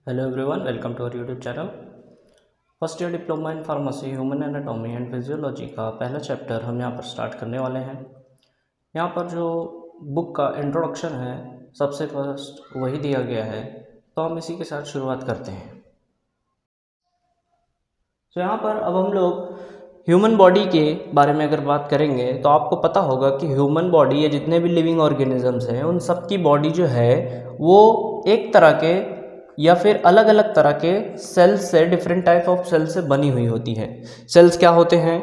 Hello everyone, welcome to our YouTube channel. First year diploma in pharmacy human anatomy and physiology का पहला chapter हम यहाँ पर start करने वाले हैं। यहाँ पर जो बुक का इंट्रोडक्शन है सबसे फर्स्ट वही दिया गया है, तो हम इसी के साथ शुरुआत करते हैं। तो यहाँ पर अब हम लोग ह्यूमन बॉडी के बारे में अगर बात करेंगे तो आपको पता होगा कि ह्यूमन बॉडी या जितने भी लिविंग ऑर्गेनिजम्स हैं उन सब की बॉडी जो है वो एक तरह के या फिर अलग अलग तरह के सेल्स से, डिफरेंट टाइप ऑफ सेल से बनी हुई होती है। सेल्स क्या होते हैं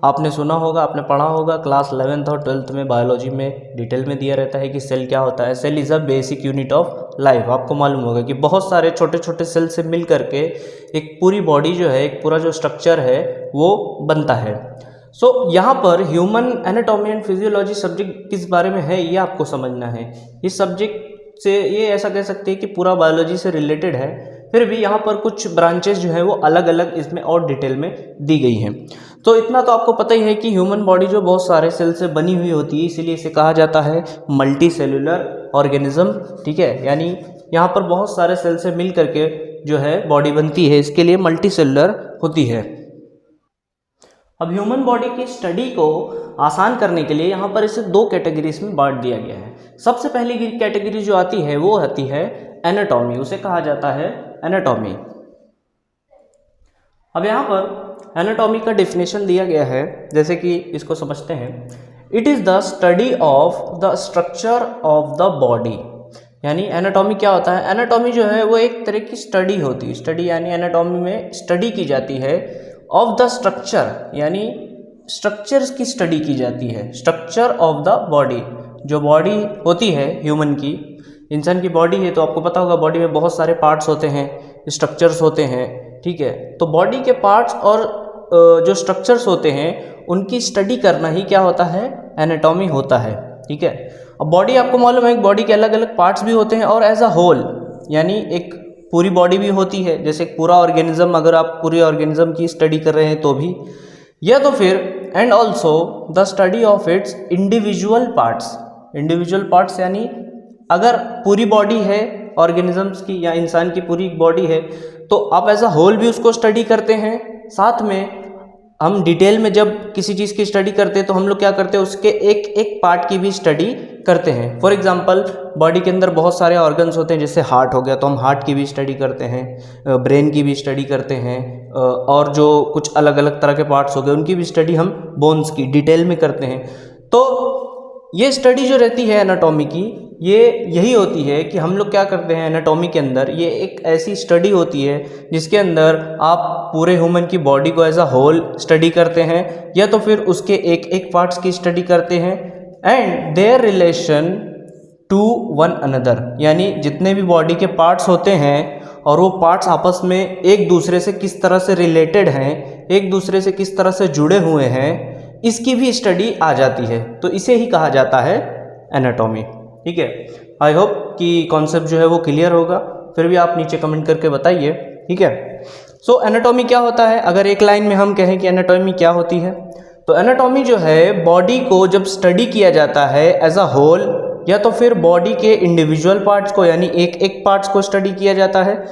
आपने सुना होगा, आपने पढ़ा होगा क्लास 11th और 12th में बायोलॉजी में डिटेल में दिया रहता है कि सेल क्या होता है। Cell is a basic unit of life. आपको मालूम होगा कि बहुत सारे छोटे छोटे सेल से मिल करके एक पूरी बॉडी जो है, एक पूरा जो स्ट्रक्चर है वो बनता है। यहाँ पर human anatomy and physiology subject किस बारे में है ये आपको समझना है। इस सब्जेक्ट से ये ऐसा कह सकते हैं कि पूरा बायोलॉजी से रिलेटेड है, फिर भी यहाँ पर कुछ ब्रांचेस जो है वो अलग अलग इसमें और डिटेल में दी गई हैं। तो इतना तो आपको पता ही है कि ह्यूमन बॉडी जो बहुत सारे सेल से बनी हुई होती है, इसीलिए इसे कहा जाता है मल्टी सेलुलर ऑर्गेनिज्म। ठीक है, यानी यहाँ पर बहुत सारे सेल से मिल करके जो है बॉडी बनती है, इसके लिए मल्टी सेलुलर होती है। अब ह्यूमन बॉडी की स्टडी को आसान करने के लिए यहाँ पर इसे दो कैटेगरीज में बांट दिया गया है। सबसे पहली कैटेगरी जो आती है वो आती है एनाटॉमी, उसे कहा जाता है एनाटॉमी। अब यहाँ पर एनाटॉमी का डेफिनेशन दिया गया है, जैसे कि इसको समझते हैं। It is the study of the structure of the body. यानी एनाटॉमी क्या होता है? एनाटॉमी जो है वो एक तरह की स्टडी होती है। स्टडी यानी एनाटॉमी में स्टडी की जाती है ऑफ द स्ट्रक्चर, यानी स्ट्रक्चर्स की स्टडी की जाती है। स्ट्रक्चर ऑफ द बॉडी, जो बॉडी होती है ह्यूमन की, इंसान की बॉडी है तो आपको पता होगा बॉडी में बहुत सारे पार्ट्स होते हैं, स्ट्रक्चर्स होते हैं। ठीक है, तो बॉडी के पार्ट्स और जो स्ट्रक्चर्स होते हैं उनकी स्टडी करना ही क्या होता है? एनाटॉमी होता है। ठीक है, अब बॉडी आपको मालूम है बॉडी के अलग अलग पार्ट्स भी होते हैं और एज अ होल यानी एक पूरी बॉडी भी होती है। जैसे पूरा ऑर्गेनिज्म, अगर आप पूरे ऑर्गेनिज्म की स्टडी कर रहे हैं तो भी, या तो फिर and also the study of its individual parts. Individual parts यानी अगर पूरी बॉडी है ऑर्गेनिजम्स की या इंसान की पूरी बॉडी है तो आप एज अ होल भी उसको स्टडी करते हैं। साथ में हम डिटेल में जब किसी चीज़ की स्टडी करते हैं तो हम लोग क्या करते हैं, उसके एक एक पार्ट की भी स्टडी करते हैं। फॉर एग्जांपल बॉडी के अंदर बहुत सारे ऑर्गन्स होते हैं, जैसे हार्ट हो गया तो हम हार्ट की भी स्टडी करते हैं, ब्रेन की भी स्टडी करते हैं, और जो कुछ अलग अलग तरह के पार्ट्स हो गए उनकी भी स्टडी हम बोन्स की डिटेल में करते हैं। तो ये स्टडी जो रहती है एनाटॉमी की, ये यही होती है कि हम लोग क्या करते हैं एनाटॉमी के अंदर, ये एक ऐसी स्टडी होती है जिसके अंदर आप पूरे ह्यूमन की बॉडी को एज अ होल स्टडी करते हैं या तो फिर उसके एक एक पार्ट्स की स्टडी करते हैं and their relation to one another. यानी जितने भी बॉडी के पार्ट्स होते हैं और वो पार्ट्स आपस में एक दूसरे से किस तरह से रिलेटेड हैं, एक दूसरे से किस तरह से जुड़े हुए हैं, इसकी भी स्टडी आ जाती है। तो इसे ही कहा जाता है एनाटॉमी। ठीक है, आई होप कि कॉन्सेप्ट जो है वो क्लियर होगा, फिर भी आप नीचे कमेंट करके बताइए। ठीक है, सो एनाटॉमी क्या होता है? अगर एक लाइन में हम कहें कि एनाटॉमी क्या होती है, तो एनाटॉमी जो है बॉडी को जब स्टडी किया जाता है एज अ होल, या तो फिर बॉडी के इंडिविजुअल पार्ट्स को यानी एक एक पार्ट्स को स्टडी किया जाता है,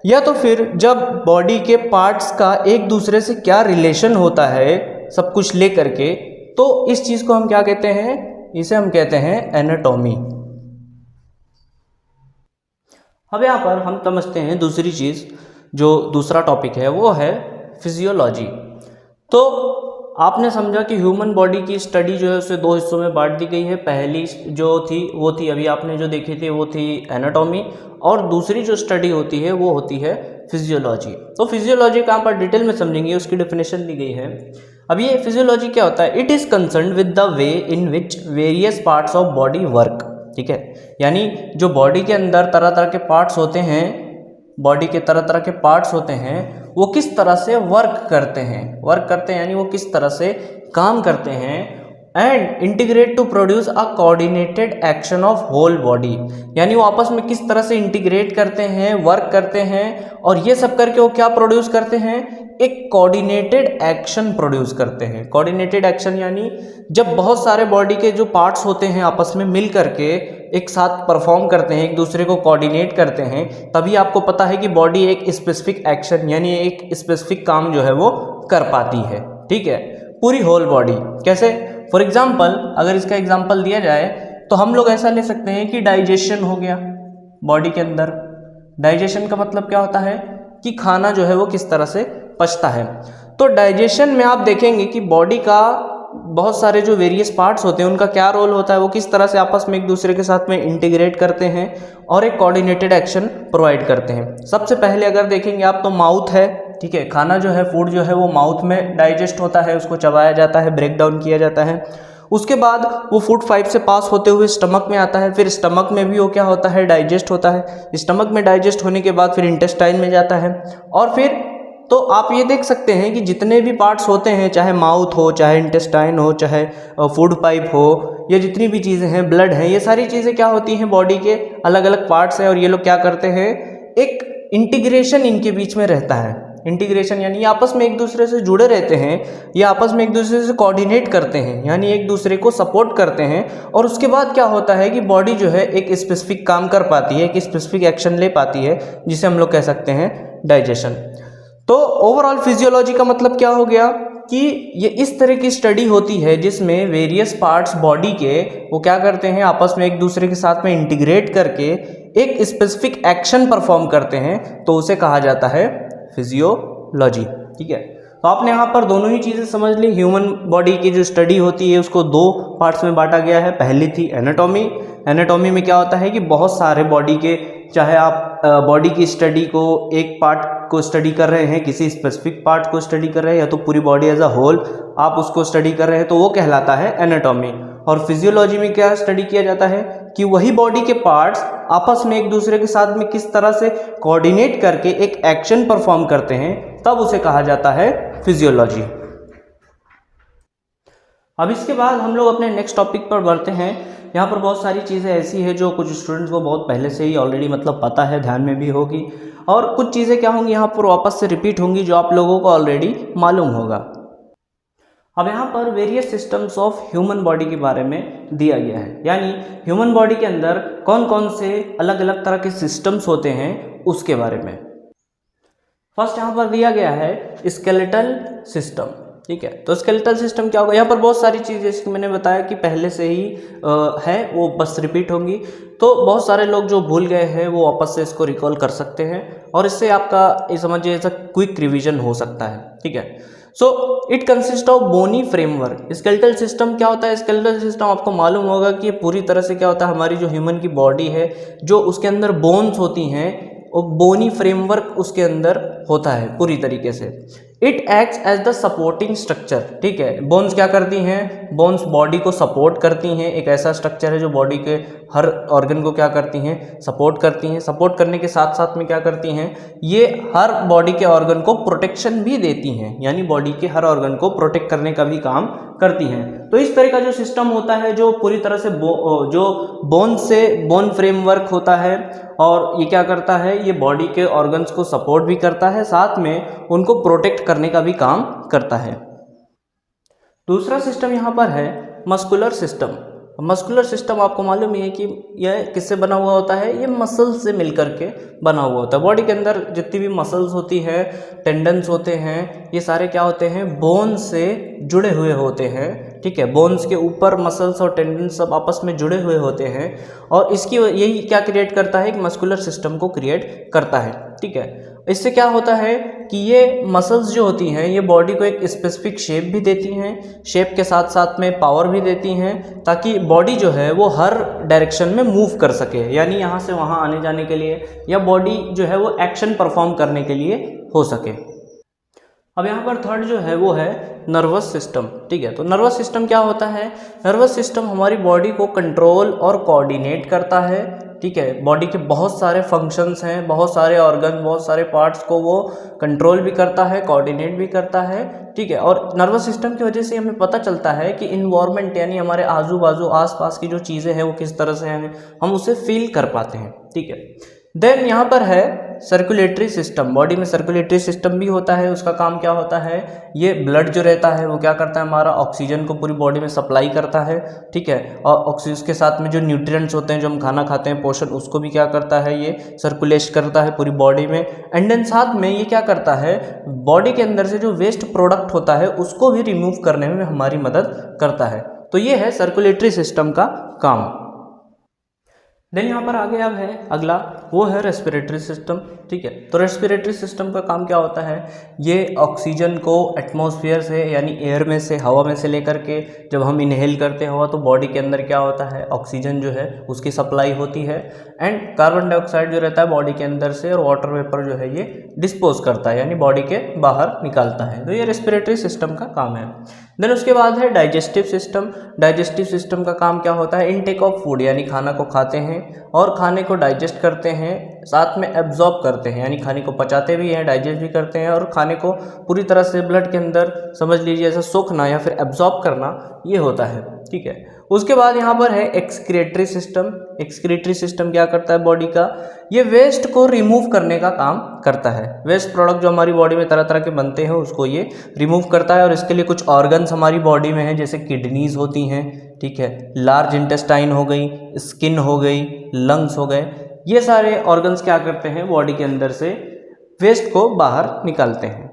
या तो फिर जब बॉडी के पार्ट्स का एक दूसरे से क्या रिलेशन होता है सब कुछ ले करके, तो इस चीज़ को हम क्या कहते हैं? इसे हम कहते हैं एनाटॉमी। अब यहाँ पर हम समझते हैं दूसरी चीज़, जो दूसरा टॉपिक है वो है फिजियोलॉजी। तो आपने समझा कि ह्यूमन बॉडी की स्टडी जो है उसे दो हिस्सों में बांट दी गई है। पहली जो थी वो थी अभी आपने जो देखी थी वो थी एनाटॉमी, और दूसरी जो स्टडी होती है वो होती है फिजियोलॉजी। तो फिजियोलॉजी कहाँ पर डिटेल में समझेंगे, उसकी डेफिनेशन दी गई है। अब ये फिजियोलॉजी क्या होता है? It is concern with the way in which various parts of body work. ठीक है, यानी जो बॉडी के अंदर तरह तरह के पार्ट्स होते हैं, बॉडी के तरह तरह के पार्ट्स होते हैं, वो किस तरह से वर्क करते हैं। वर्क करते हैं यानी वो किस तरह से काम करते हैं and integrate to produce a coordinated action of whole body, यानी वो आपस में किस तरह से इंटीग्रेट करते हैं, वर्क करते हैं, और ये सब करके वो क्या प्रोड्यूस करते हैं, एक कोऑर्डिनेटेड एक्शन प्रोड्यूस करते हैं। कोऑर्डिनेटेड एक्शन यानी जब बहुत सारे बॉडी के जो पार्ट्स होते हैं आपस में मिल करके एक साथ परफॉर्म करते हैं, एक दूसरे को कोऑर्डिनेट करते हैं, तभी आपको पता है कि बॉडी एक स्पेसिफिक एक्शन यानी एक स्पेसिफिक काम जो है वो कर पाती है। ठीक है, पूरी होल बॉडी कैसे, फॉर एग्जाम्पल अगर इसका एग्जाम्पल दिया जाए तो हम लोग ऐसा ले सकते हैं कि डाइजेशन हो गया बॉडी के अंदर। डाइजेशन का मतलब क्या होता है कि खाना जो है वो किस तरह से पचता है। तो डाइजेशन में आप देखेंगे कि बॉडी का बहुत सारे जो वेरियस पार्ट्स होते हैं उनका क्या रोल होता है, वो किस तरह से आपस में एक दूसरे के साथ में इंटीग्रेट करते हैं और एक कोऑर्डिनेटेड एक्शन प्रोवाइड करते हैं। सबसे पहले अगर देखेंगे आप तो माउथ है, ठीक है, खाना जो है, फूड जो है वो माउथ में डाइजेस्ट होता है, उसको चबाया जाता है, ब्रेक डाउन किया जाता है। उसके बाद वो फूड पाइप से पास होते हुए स्टमक में आता है, फिर स्टमक में भी वो क्या होता है, डाइजेस्ट होता है। स्टमक में डाइजेस्ट होने के बाद फिर इंटेस्टाइन में जाता है, और फिर तो आप ये देख सकते हैं कि जितने भी पार्ट्स होते हैं, चाहे माउथ हो, चाहे इंटेस्टाइन हो, चाहे फूड पाइप हो, ये जितनी भी चीज़ें हैं, ब्लड हैं, ये सारी चीज़ें क्या होती हैं, बॉडी के अलग अलग पार्ट्स हैं, और ये लोग क्या करते हैं, एक इंटीग्रेशन इनके बीच में रहता है। इंटीग्रेशन यानी ये आपस में एक दूसरे से जुड़े रहते हैं, ये आपस में एक दूसरे से कोऑर्डिनेट करते हैं, यानी एक दूसरे को सपोर्ट करते हैं, और उसके बाद क्या होता है कि बॉडी जो है एक स्पेसिफिक काम कर पाती है, एक स्पेसिफिक एक्शन ले पाती है, जिसे हम लोग कह सकते हैं डाइजेशन। तो ओवरऑल फिजियोलॉजी का मतलब क्या हो गया कि ये इस तरह की स्टडी होती है जिसमें वेरियस पार्ट्स बॉडी के वो क्या करते हैं, आपस में एक दूसरे के साथ में इंटीग्रेट करके एक स्पेसिफिक एक्शन परफॉर्म करते हैं, तो उसे कहा जाता है फिजियोलॉजी। ठीक है, तो आपने यहाँ पर दोनों ही चीज़ें समझ ली। ह्यूमन बॉडी की जो स्टडी होती है उसको दो पार्ट्स में बांटा गया है। पहली थी एनाटॉमी। एनाटॉमी में क्या होता है कि बहुत सारे बॉडी के, चाहे आप बॉडी की स्टडी को एक पार्ट को स्टडी कर रहे हैं, किसी स्पेसिफिक पार्ट को स्टडी कर रहे हैं, या तो पूरी बॉडी एज अ होल आप उसको स्टडी कर रहे हैं, तो वो कहलाता है एनाटॉमी। और फिजियोलॉजी में क्या स्टडी किया जाता है कि वही बॉडी के पार्ट्स आपस में एक दूसरे के साथ में किस तरह से कोऑर्डिनेट करके एक एक्शन परफॉर्म करते हैं, तब उसे कहा जाता है फिजियोलॉजी। अब इसके बाद हम लोग अपने नेक्स्ट टॉपिक पर बढ़ते हैं। यहाँ पर बहुत सारी चीज़ें ऐसी है जो कुछ स्टूडेंट्स को बहुत पहले से ही ऑलरेडी मतलब पता है, ध्यान में भी होगी, और कुछ चीज़ें क्या होंगी यहाँ पर वापस से रिपीट होंगी जो आप लोगों को ऑलरेडी मालूम होगा। अब यहाँ पर various systems of human body के बारे में दिया गया है, यानी ह्यूमन बॉडी के अंदर कौन कौन से अलग अलग तरह के सिस्टम्स होते हैं उसके बारे में। फर्स्ट यहाँ पर दिया गया है स्केलेटल सिस्टम। ठीक है, तो स्केलेटल सिस्टम क्या होगा, यहाँ पर बहुत सारी चीज़ें जैसे कि मैंने बताया कि पहले से ही है, वो बस रिपीट होंगी, तो बहुत सारे लोग जो भूल गए हैं वो वापस से इसको रिकॉल कर सकते हैं, और इससे आपका ये समझिए ऐसा क्विक रिवीजन हो सकता है। ठीक है, so it consist of bony framework. Skeletal system क्या होता है, स्केलेटल सिस्टम आपको मालूम होगा कि पूरी तरह से क्या होता है, हमारी जो ह्यूमन की बॉडी है, जो उसके अंदर बोन्स होती हैं, वो बोनी फ्रेमवर्क उसके अंदर होता है पूरी तरीके से। It acts as the supporting structure. ठीक है, बोन्स क्या करती हैं, बोन्स बॉडी को सपोर्ट करती हैं, एक ऐसा स्ट्रक्चर है जो बॉडी के हर ऑर्गन को क्या करती हैं, सपोर्ट करती हैं। सपोर्ट करने के साथ साथ में क्या करती हैं, ये हर बॉडी के ऑर्गन को प्रोटेक्शन भी देती हैं, यानी बॉडी के हर ऑर्गन को प्रोटेक्ट करने का भी काम करती हैं। तो इस तरह का जो सिस्टम होता है जो पूरी तरह से जो बोन से बोन फ्रेमवर्क होता है, और ये क्या करता है, ये बॉडी के ऑर्गन्स को सपोर्ट भी करता है, साथ में उनको प्रोटेक्ट करने का भी काम करता है। दूसरा सिस्टम यहाँ पर है मस्कुलर सिस्टम। मस्कुलर सिस्टम आपको मालूम ही है कि यह किससे बना हुआ होता है, ये मसल्स से मिलकर के बना हुआ होता है। बॉडी के अंदर जितनी भी मसल्स होती है, टेंडन्स होते हैं, ये सारे क्या होते हैं, बोन से जुड़े हुए होते हैं। ठीक है, बोन्स के ऊपर मसल्स और टेंडन्स सब आपस में जुड़े हुए होते हैं, और इसकी यही क्या क्रिएट करता है, एक मस्कुलर सिस्टम को क्रिएट करता है। ठीक है, इससे क्या होता है कि ये मसल्स जो होती हैं ये बॉडी को एक स्पेसिफिक शेप भी देती हैं, शेप के साथ साथ में पावर भी देती हैं, ताकि बॉडी जो है वो हर डायरेक्शन में मूव कर सके, यानी यहाँ से वहाँ आने जाने के लिए, या बॉडी जो है वो एक्शन परफॉर्म करने के लिए हो सके। अब यहाँ पर थर्ड जो है वो है नर्वस सिस्टम। ठीक है, तो नर्वस सिस्टम क्या होता है, नर्वस सिस्टम हमारी बॉडी को कंट्रोल और कोऑर्डिनेट करता है। ठीक ठीक है। बॉडी के बहुत सारे फंक्शंस हैं, बहुत सारे ऑर्गन, बहुत सारे पार्ट्स को वो कंट्रोल भी करता है, कोऑर्डिनेट भी करता है, ठीक है। और नर्वस सिस्टम की वजह से हमें पता चलता है कि इन्वायरमेंट यानी हमारे आजू बाजू आसपास की जो चीज़ें हैं वो किस तरह से हैं, हम उसे फील कर पाते हैं, ठीक है। देन यहाँ पर है सर्कुलेटरी सिस्टम। बॉडी में सर्कुलेटरी सिस्टम भी होता है। उसका काम क्या होता है, ये ब्लड जो रहता है वो क्या करता है, हमारा ऑक्सीजन को पूरी बॉडी में सप्लाई करता है, ठीक है। और ऑक्सीजन के साथ में जो न्यूट्रिएंट्स होते हैं, जो हम खाना खाते हैं, पोषण, उसको भी क्या करता है, ये सर्कुलेट करता है पूरी बॉडी में। एंड देन साथ में ये क्या करता है, बॉडी के अंदर से जो वेस्ट प्रोडक्ट होता है उसको भी रिमूव करने में हमारी मदद करता है। तो ये है सर्कुलेटरी सिस्टम का काम। देन यहाँ पर आगे अब है अगला, वो है रेस्पिरेटरी सिस्टम, ठीक है। तो रेस्पिरेटरी सिस्टम का काम क्या होता है, ये ऑक्सीजन को एटमॉस्फेयर से यानी एयर में से, हवा में से लेकर के जब हम इनहेल करते हैं हवा, तो बॉडी के अंदर क्या होता है, ऑक्सीजन जो है उसकी सप्लाई होती है। एंड कार्बन डाइऑक्साइड जो रहता है बॉडी के अंदर से, और वाटर वेपर जो है ये डिस्पोज करता है यानी बॉडी के बाहर निकालता है। तो ये रेस्पिरेटरी सिस्टम का काम है। देन उसके बाद है डाइजेस्टिव सिस्टम। डाइजेस्टिव सिस्टम का काम क्या होता है, इनटेक ऑफ फूड यानी खाना को खाते हैं और खाने को डाइजेस्ट करते हैं, साथ में एब्जॉर्ब करते हैं यानी खाने को पचाते भी हैं, डाइजेस्ट भी करते हैं, और खाने को पूरी तरह से ब्लड के अंदर समझ लीजिए ऐसा सोखना या फिर एब्जॉर्ब करना, ये होता है, ठीक है। उसके बाद यहाँ पर है एक्सक्रीटरी सिस्टम। एक्सक्रीटरी सिस्टम क्या करता है बॉडी का, ये वेस्ट को रिमूव करने का काम करता है। वेस्ट प्रोडक्ट जो हमारी बॉडी में तरह तरह के बनते हैं उसको ये रिमूव करता है, और इसके लिए कुछ ऑर्गन्स हमारी बॉडी में हैं, जैसे किडनीज होती हैं, ठीक है, लार्ज इंटेस्टाइन हो गई, स्किन हो गई, लंग्स हो गए। ये सारे ऑर्गन्स क्या करते हैं, बॉडी के अंदर से वेस्ट को बाहर निकालते हैं।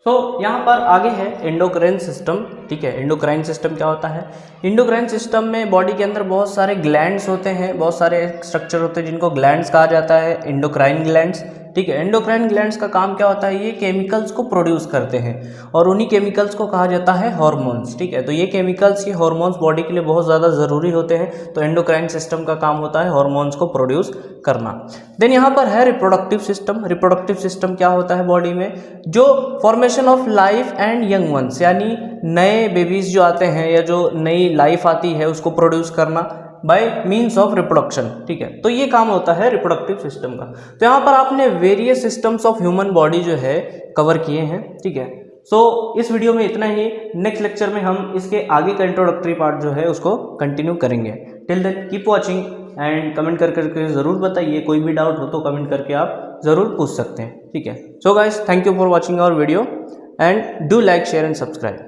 तो यहाँ पर आगे है एंडोक्राइन सिस्टम, ठीक है। एंडोक्राइन सिस्टम क्या होता है, एंडोक्राइन सिस्टम में बॉडी के अंदर बहुत सारे ग्लैंड्स होते हैं, बहुत सारे स्ट्रक्चर होते हैं जिनको ग्लैंड्स कहा जाता है, एंडोक्राइन ग्लैंड्स, ठीक है। एंडोक्राइन ग्लैंड्स का काम क्या होता है, ये केमिकल्स को प्रोड्यूस करते हैं, और उन्हीं केमिकल्स को कहा जाता है हार्मोन्स, ठीक है। तो ये केमिकल्स, ये हार्मोन्स बॉडी के लिए बहुत ज़्यादा ज़रूरी होते हैं। तो एंडोक्राइन सिस्टम का काम होता है हार्मोन्स को प्रोड्यूस करना। देन यहाँ पर है रिप्रोडक्टिव सिस्टम। रिप्रोडक्टिव सिस्टम क्या होता है बॉडी में, जो formation of life and young ones यानी नए बेबीज जो आते हैं या जो नई लाइफ आती है उसको प्रोड्यूस करना बाय मीन्स ऑफ रिप्रोडक्शन, ठीक है। तो ये काम होता है रिप्रोडक्टिव सिस्टम का। तो यहाँ पर आपने various systems of human body जो है कवर किए हैं, ठीक है। सो इस वीडियो में इतना ही। नेक्स्ट लेक्चर में हम इसके आगे का इंट्रोडक्टरी पार्ट जो है उसको कंटिन्यू करेंगे। Till then keep watching and comment करके ज़रूर बताइए। कोई भी डाउट हो तो कमेंट करके आप ज़रूर पूछ सकते हैं, ठीक है। So guys, thank you for watching our video and do like, share and subscribe.